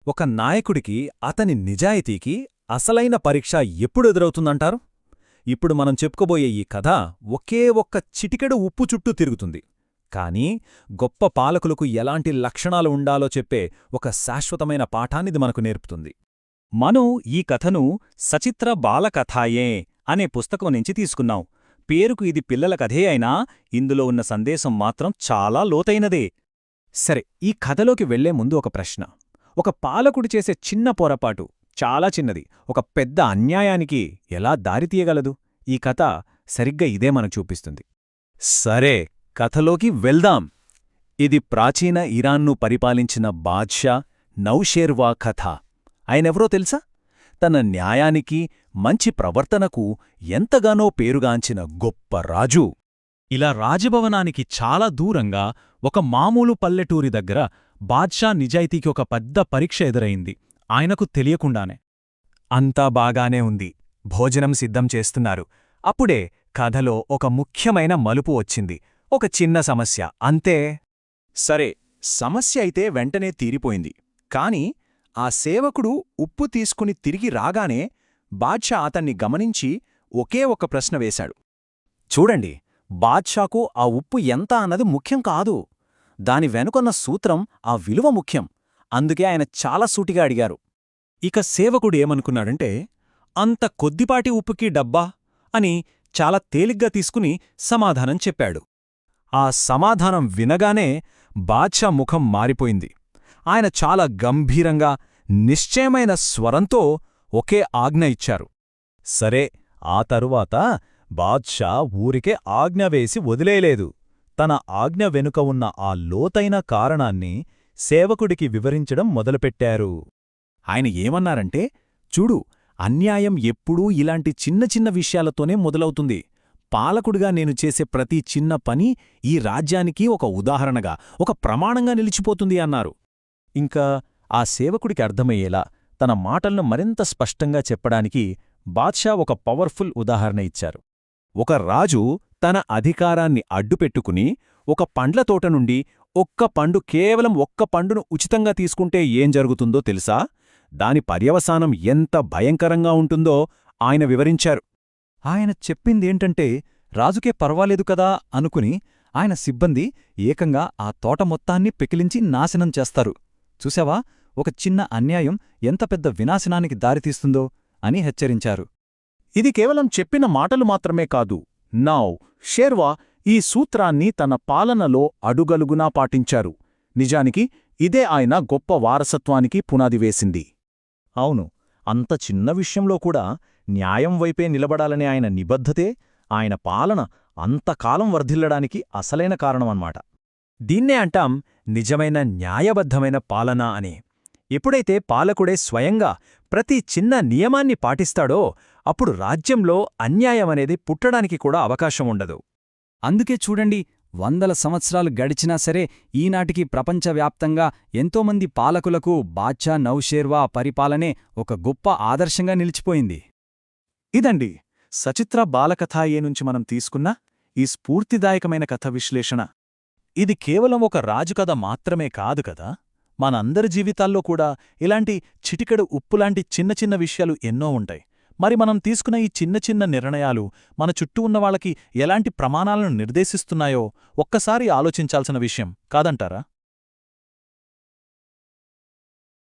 ఒక నాయకుడికి అతని నిజాయితీకి అసలైన పరీక్ష ఎప్పుడు ఎదురవుతుందంటారు? ఇప్పుడు మనం చెప్పుకోబోయే ఈ కథ ఒకే ఒక్క చిటికెడు ఉప్పు చుట్టూ తిరుగుతుంది. కానీ గొప్ప పాలకులకు ఎలాంటి లక్షణాలు ఉండాలో చెప్పే ఒక శాశ్వతమైన పాఠాన్నిది మనకు నేర్పుతుంది. మనం ఈ కథను సచిత్ర బాలకథాయే అనే పుస్తకం నుంచి తీసుకున్నాం. పేరుకు ఇది పిల్లల కథే అయినా ఇందులో ఉన్న సందేశం మాత్రం చాలా లోతైనదే. సరే, ఈ కథలోకి వెళ్లే ముందు ఒక ప్రశ్న. ఒక పాలకుడు చేసే చిన్న పొరపాటు, చాలా చిన్నది, ఒక పెద్ద అన్యాయానికి ఎలా దారితీయగలదు? ఈ కథ సరిగ్గా ఇదే మనకు చూపిస్తుంది. సరే, కథలోకి వెళ్దాం. ఇది ప్రాచీన ఇరాన్ను పరిపాలించిన బాద్షా నౌషేర్వా కథ. ఆయనెవరో తెలుసా? తన న్యాయానికి, మంచి ప్రవర్తనకు ఎంతగానో పేరుగాంచిన గొప్ప రాజు. ఇలా రాజభవనానికి చాలా దూరంగా ఒక మామూలు పల్లెటూరి దగ్గర బాద్షా నిజాయితీకి ఒక పెద్ద పరీక్ష ఎదురైంది, ఆయనకు తెలియకుండానే. అంతా బాగానే ఉంది, భోజనం సిద్ధం చేస్తున్నారు. అప్పుడే కథలో ఒక ముఖ్యమైన మలుపు వచ్చింది. ఒక చిన్న సమస్య, అంతే. సరే, సమస్య అయితే వెంటనే తీరిపోయింది. కాని ఆ సేవకుడు ఉప్పు తీసుకుని తిరిగి రాగానే బాద్షా అతన్ని గమనించి ఒకే ఒక ప్రశ్న వేశాడు. చూడండి, బాద్షాకు ఆ ఉప్పు ఎంత అన్నది ముఖ్యం కాదు, దాని వెనుకొన్న సూత్రం, ఆ విలువ ముఖ్యం. అందుకే ఆయన చాలా సూటిగా అడిగారు. ఇక సేవకుడు ఏమనుకున్నాడంటే, అంత కొద్దిపాటి ఉప్పుకి డబ్బా అని చాలా తేలిగ్గా తీసుకుని సమాధానం చెప్పాడు. ఆ సమాధానం వినగానే బాద్షా ముఖం మారిపోయింది. ఆయన చాలా గంభీరంగా, నిశ్చయమైన స్వరంతో ఒకే ఆజ్ఞ ఇచ్చారు. సరే, ఆ తరువాత బాద్షా ఊరికే ఆజ్ఞ వేసి వదిలేయలేదు. తన ఆజ్ఞ వెనుక ఉన్న ఆ లోతైన కారణాన్ని సేవకుడికి వివరించడం మొదలుపెట్టారు. ఆయన ఏమన్నారంటే, చూడు, అన్యాయం ఎప్పుడూ ఇలాంటి చిన్న చిన్న విషయాలతోనే మొదలవుతుంది. పాలకుడిగా నేను చేసే ప్రతి చిన్న పని ఈ రాజ్యానికి ఒక ఉదాహరణగా, ఒక ప్రమాణంగా నిలిచిపోతుంది అన్నారు. ఇంకా ఆ సేవకుడికి అర్థమయ్యేలా తన మాటలను మరింత స్పష్టంగా చెప్పడానికి బాద్షా ఒక పవర్ఫుల్ ఉదాహరణ ఇచ్చారు. ఒక రాజు తన అధికారాన్ని అడ్డుపెట్టుకుని ఒక పండ్ల తోట నుండి కేవలం ఒక్క పండును ఉచితంగా తీసుకుంటే ఏం జరుగుతుందో తెలుసా? దాని పర్యవసానం ఎంత భయంకరంగా ఉంటుందో ఆయన వివరించారు. ఆయన చెప్పిందేంటంటే, రాజుకే పర్వాలేదు కదా అనుకుని ఆయన సిబ్బంది ఏకంగా ఆ తోట మొత్తాన్ని పెకిలించి నాశనం చేస్తారు. చూశావా, ఒక చిన్న అన్యాయం ఎంత పెద్ద వినాశనానికి దారితీస్తుందో అని హెచ్చరించారు. ఇది కేవలం చెప్పిన మాటలు మాత్రమే కాదు. షేర్వా ఈ సూత్రాన్ని తన పాలనలో అడుగలుగునా పాటించారు. నిజానికి ఇదే ఆయన గొప్ప వారసత్వానికి పునాది వేసింది. అవును, అంత చిన్న విషయంలో కూడా న్యాయం వైపే నిలబడాలనే ఆయన నిబద్ధతే ఆయన పాలన అంతకాలం వర్ధిల్లడానికి అసలైన కారణమన్నమాట. దీన్నే అంటాం నిజమైన న్యాయబద్ధమైన పాలన అని. ఎప్పుడైతే పాలకుడే స్వయంగా ప్రతి చిన్న నియమాన్ని పాటిస్తాడో అప్పుడు రాజ్యంలో అన్యాయమనేది పుట్టడానికి కూడా అవకాశం ఉండదు. అందుకే చూడండి, వందల సంవత్సరాలు గడిచినా సరే ఈనాటికి ప్రపంచవ్యాప్తంగా ఎంతోమంది పాలకులకు బాద్షా నౌషేర్వా పరిపాలనే ఒక గొప్ప ఆదర్శంగా నిలిచిపోయింది. ఇదండి సచిత్ర బాలకథాయే నుంచి మనం తీసుకున్న ఈ స్ఫూర్తిదాయకమైన కథ విశ్లేషణ. ఇది కేవలం ఒక రాజుకథ మాత్రమే కాదు కదా, మనందరి జీవితాల్లో కూడా ఇలాంటి చిటికెడు ఉప్పులాంటి చిన్న చిన్న విషయాలు ఎన్నో ఉంటాయి. మరి మనం తీసుకున్న ఈ చిన్న చిన్న నిర్ణయాలు మన చుట్టూ ఉన్నవాళ్లకి ఎలాంటి ప్రమాణాలను నిర్దేశిస్తున్నాయో ఒక్కసారి ఆలోచించాల్సిన విషయం కాదంటారా?